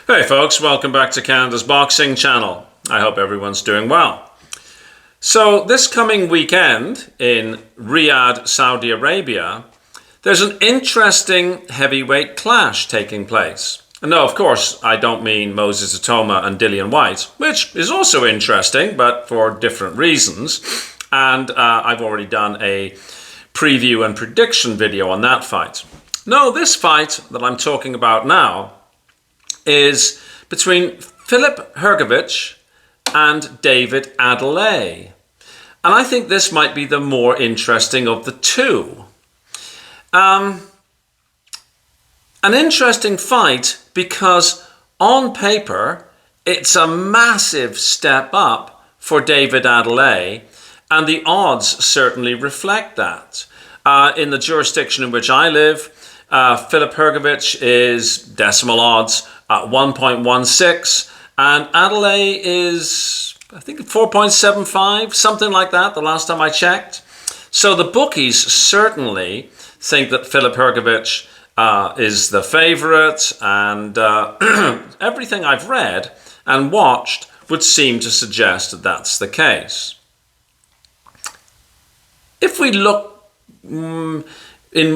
Hey folks, welcome back to Canada's Boxing Channel. I hope everyone's doing well. So this coming weekend in Riyadh, Saudi Arabia, there's an interesting heavyweight clash taking place. And no, of course, I don't mean Moses Atoma and Dillian Whyte, which is also interesting, but for different reasons. And I've already done a preview and prediction video on that fight. No, this fight that I'm talking about now is between Filip Hrgovic and David Adeleye. And I think this might be the more interesting of the two. An interesting fight because on paper, it's a massive step up for David Adeleye, and the odds certainly reflect that. In the jurisdiction in which I live, Filip Hrgovic is decimal odds at 1.16, and Adelaide is, I think, 4.75, something like that, the last time I checked. So the bookies certainly think that Filip Hrgovic is the favourite, and everything I've read and watched would seem to suggest that that's the case. If we look in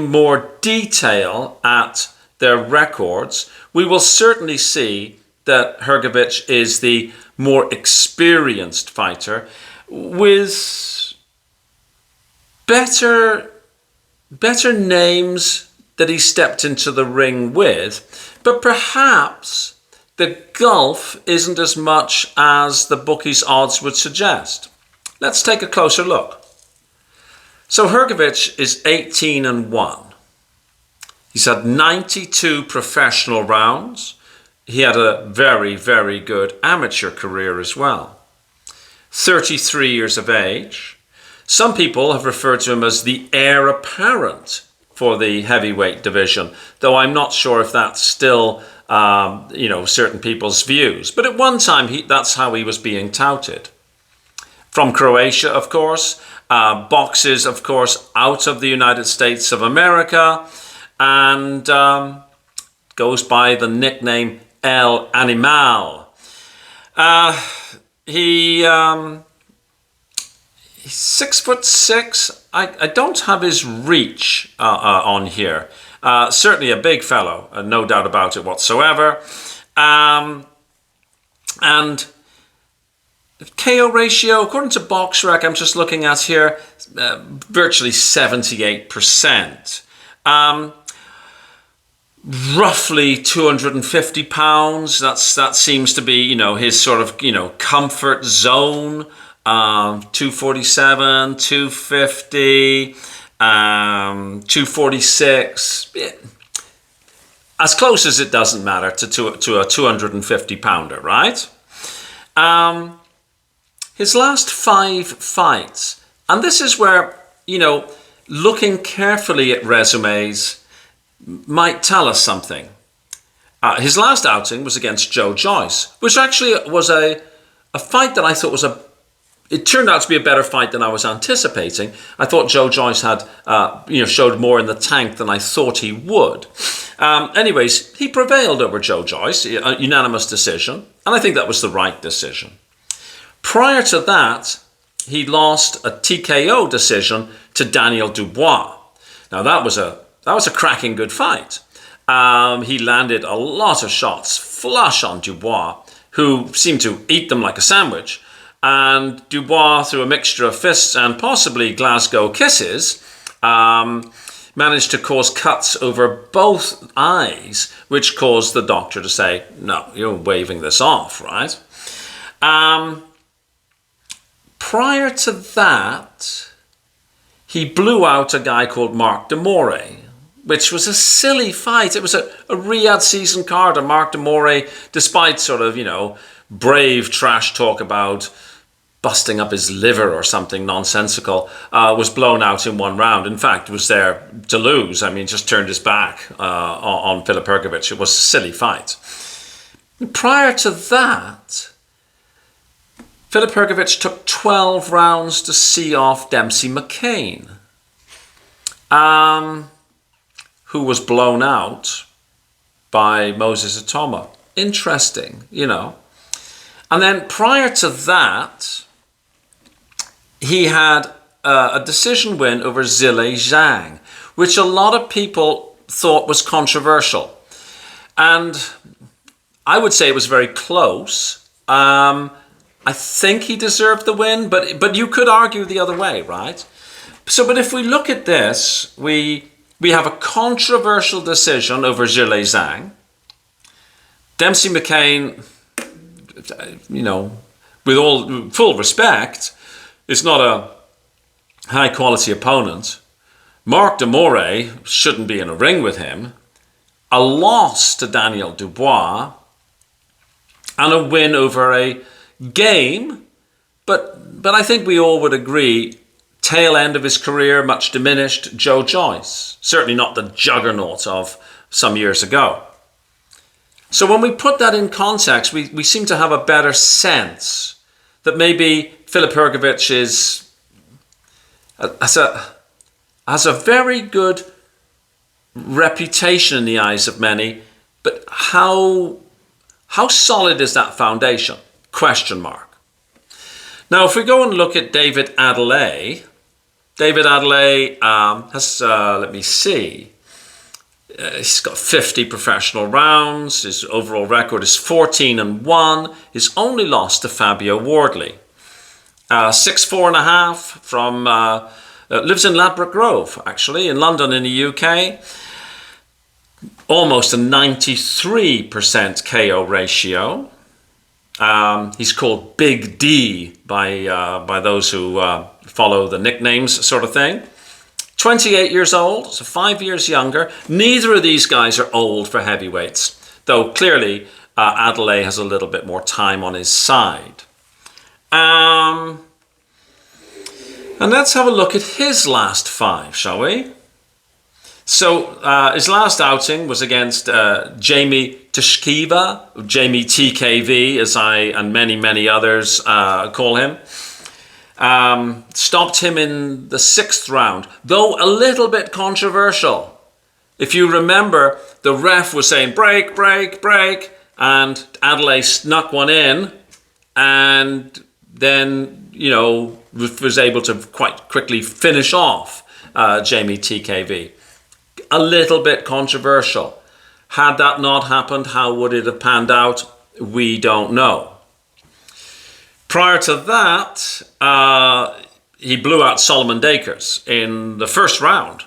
more detail at their records, we will certainly see that Hrgovic is the more experienced fighter with better names that he stepped into the ring with, but perhaps the gulf isn't as much as the bookies' odds would suggest. Let's take a closer look. So Hrgovic is 18-1. He's had 92 professional rounds. He had a very, very good amateur career as well. 33 years of age. Some people have referred to him as the heir apparent for the heavyweight division, though I'm not sure if that's still, certain people's views. But at one time, that's how he was being touted. From Croatia, of course. Boxes, of course, out of the United States of America, and goes by the nickname El Animal. He's 6'6". I don't have his reach on here. Certainly a big fellow, no doubt about it whatsoever. And KO ratio, according to BoxRec, I'm just looking at here, virtually 78%. Roughly 250 pounds. That seems to be, his sort of, comfort zone. 247, 250, 246. As close as it doesn't matter to a 250 pounder, right? His last 5 fights, and this is where, looking carefully at resumes might tell us something. His last outing was against Joe Joyce, which actually was a fight that I thought it turned out to be a better fight than I was anticipating. I thought Joe Joyce had, showed more in the tank than I thought he would. Anyways, he prevailed over Joe Joyce, a unanimous decision, and I think that was the right decision. Prior to that, he lost a TKO decision to Daniel Dubois. Now that was a cracking good fight. He landed a lot of shots flush on Dubois, who seemed to eat them like a sandwich. And Dubois, through a mixture of fists and possibly Glasgow kisses, managed to cause cuts over both eyes, which caused the doctor to say, no, you're waving this off, right? Prior to that, he blew out a guy called Mark Demore, which was a silly fight. It was a Riyadh season card, and Mark Demore, despite sort of, brave trash talk about busting up his liver or something nonsensical, was blown out in 1 round. In fact, was there to lose. I mean, just turned his back on Filip Hrgovic. It was a silly fight. Prior to that, Filip Hrgovic took 12 rounds to see off Dempsey McCain, who was blown out by Moses Atoma Interesting, you know. And then prior to that, he had a decision win over Zhilei Zhang, which a lot of people thought was controversial. And I would say it was very close. I think he deserved the win, but you could argue the other way, right? So, but if we look at this, we have a controversial decision over Zhilei Zhang. Dempsey McCain, you know, with all full respect, is not a high-quality opponent. Marc de Moray shouldn't be in a ring with him. A loss to Daniel Dubois, and a win over a game, but I think we all would agree, tail end of his career, much diminished, Joe Joyce. Certainly not the juggernaut of some years ago. So when we put that in context, we seem to have a better sense that maybe Filip Hrgovic has a very good reputation in the eyes of many, but how solid is that foundation? Question mark. Now, if we go and look at David Adeleye, David Adeleye has, let me see, he's got 50 professional rounds. His overall record is 14-1. His only loss to Fabio Wardley. 6'4.5" from, lives in Ladbroke Grove, actually, in London in the UK. Almost a 93% KO ratio. He's called Big D by those who follow the nicknames sort of thing. 28 years old, so 5 years younger. Neither of these guys are old for heavyweights, though clearly Adelaide has a little bit more time on his side. And let's have a look at his last 5, shall we? So his last outing was against Jamie Tishkiva, Jamie TKV, as I and many others call him. Stopped him in the 6th round, though a little bit controversial. If you remember, the ref was saying break, break, break, and Adelaide snuck one in, and then, you know, was able to quite quickly finish off Jamie TKV. A little bit controversial. Had that not happened, how would it have panned out? We don't know. Prior to that, he blew out Solomon Dakers in the 1st round.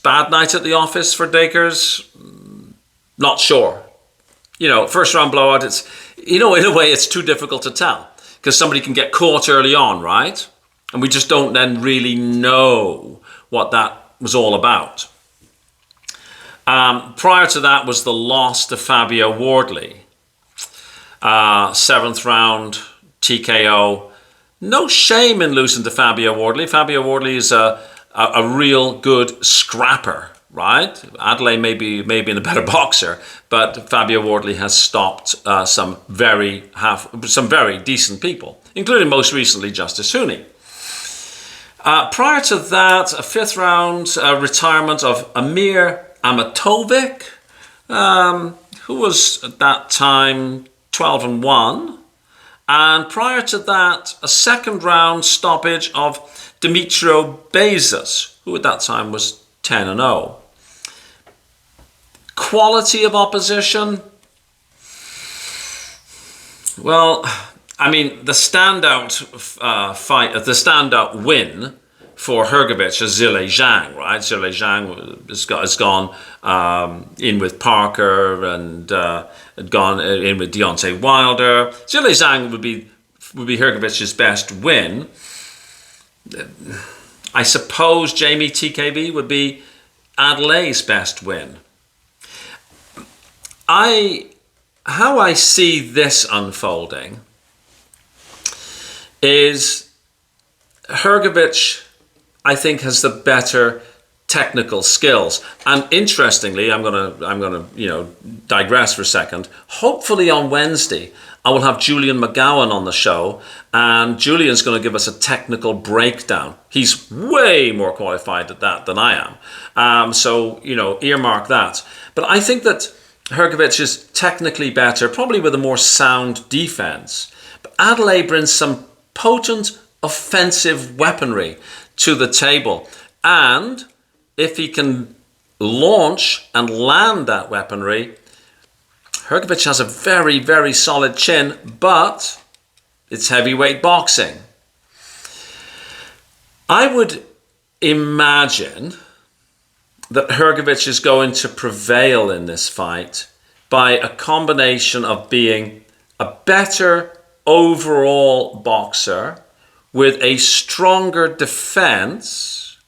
Bad night at the office for Dakers? Not sure. You know, 1st round blowout, it's, you know, in a way it's too difficult to tell because somebody can get caught early on, right? And we just don't then really know what that was all about. Prior to that was the loss to Fabio Wardley. 7th round TKO. No shame in losing to Fabio Wardley. Fabio Wardley is a real good scrapper, right? Adelaide may be a better boxer, but Fabio Wardley has stopped some very decent people, including most recently Justice Hooney. Prior to that, a 5th round retirement of Amir Amatovic, who was at that time 12-1. And prior to that, a 2nd round stoppage of Dimitrio Bezos, who at that time was 10-0. Quality of opposition? Well, I mean, the standout the standout win for Hrgovic is Zhilei Zhang, right? Zhilei Zhang has gone in with Parker and had gone in with Deontay Wilder. Zhilei Zhang would be Hrgovic's best win. I suppose Jamie TKV would be Adelaide's best win. How I see this unfolding is Hrgovic, I think, has the better technical skills. And interestingly, I'm gonna digress for a second. Hopefully on Wednesday, I will have Julian McGowan on the show, and Julian's going to give us a technical breakdown. He's way more qualified at that than I am. So earmark that. But I think that Hrgovic is technically better, probably with a more sound defense. But Adelaide brings some potent offensive weaponry to the table. And if he can launch and land that weaponry, Hrgovic has a very, very solid chin, but it's heavyweight boxing. I would imagine that Hrgovic is going to prevail in this fight by a combination of being a better overall boxer with a stronger defense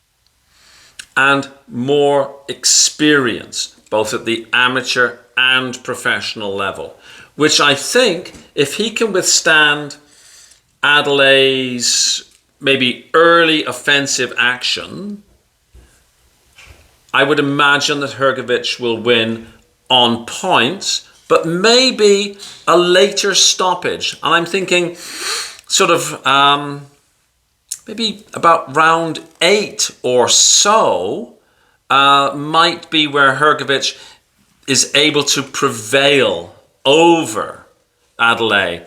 and more experience, both at the amateur and professional level, which I think if he can withstand Adelaide's maybe early offensive action, I would imagine that Hrgovic will win on points, but maybe a later stoppage. And I'm thinking sort of maybe about round 8 or so might be where Hrgovic is able to prevail over Adelaide.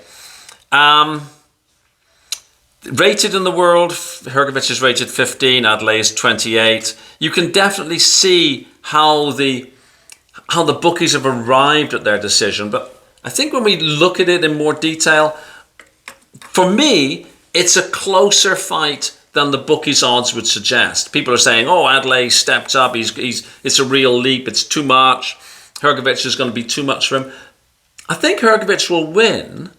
Rated in the world, Hrgovic is rated 15, Adelaide is 28. You can definitely see how the bookies have arrived at their decision. But I think when we look at it in more detail, for me, it's a closer fight than the bookies' odds would suggest. People are saying, oh, Adelaide stepped up, it's a real leap, it's too much. Hrgovic is going to be too much for him. I think Hrgovic will win,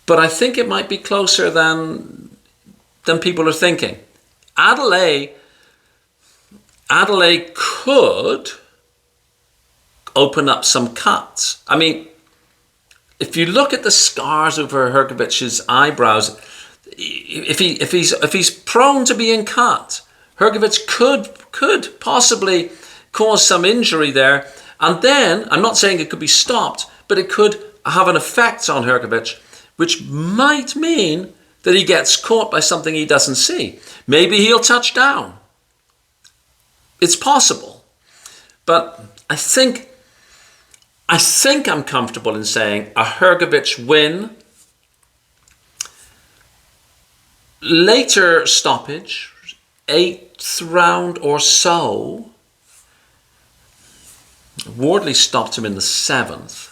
but I think it might be closer than people are thinking. Adelaide could open up some cuts. I mean, if you look at the scars over Hrgovic's eyebrows, if he's prone to being cut, Hrgovic could possibly cause some injury there. And then, I'm not saying it could be stopped, but it could have an effect on Hrgovic, which might mean that he gets caught by something he doesn't see. Maybe he'll touch down. It's possible. But I think I'm comfortable in saying a Hrgovic win, later stoppage, 8th round or so. Wardley stopped him in the 7th.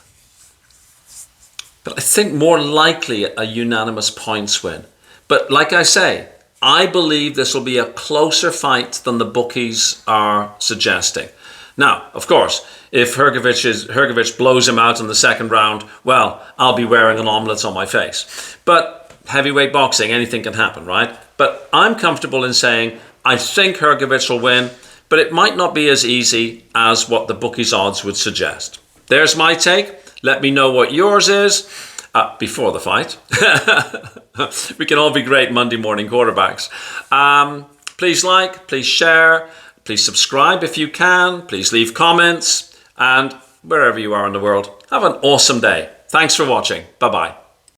But I think more likely a unanimous points win. But like I say, I believe this will be a closer fight than the bookies are suggesting. Now, of course, if Hrgovic blows him out in the 2nd round, well, I'll be wearing an omelette on my face. But heavyweight boxing, anything can happen, right? But I'm comfortable in saying I think Hrgovic will win, but it might not be as easy as what the bookies' odds would suggest. There's my take. Let me know what yours is before the fight. We can all be great Monday morning quarterbacks. Please like, please share, please subscribe if you can. Please leave comments. And wherever you are in the world, have an awesome day. Thanks for watching. Bye-bye.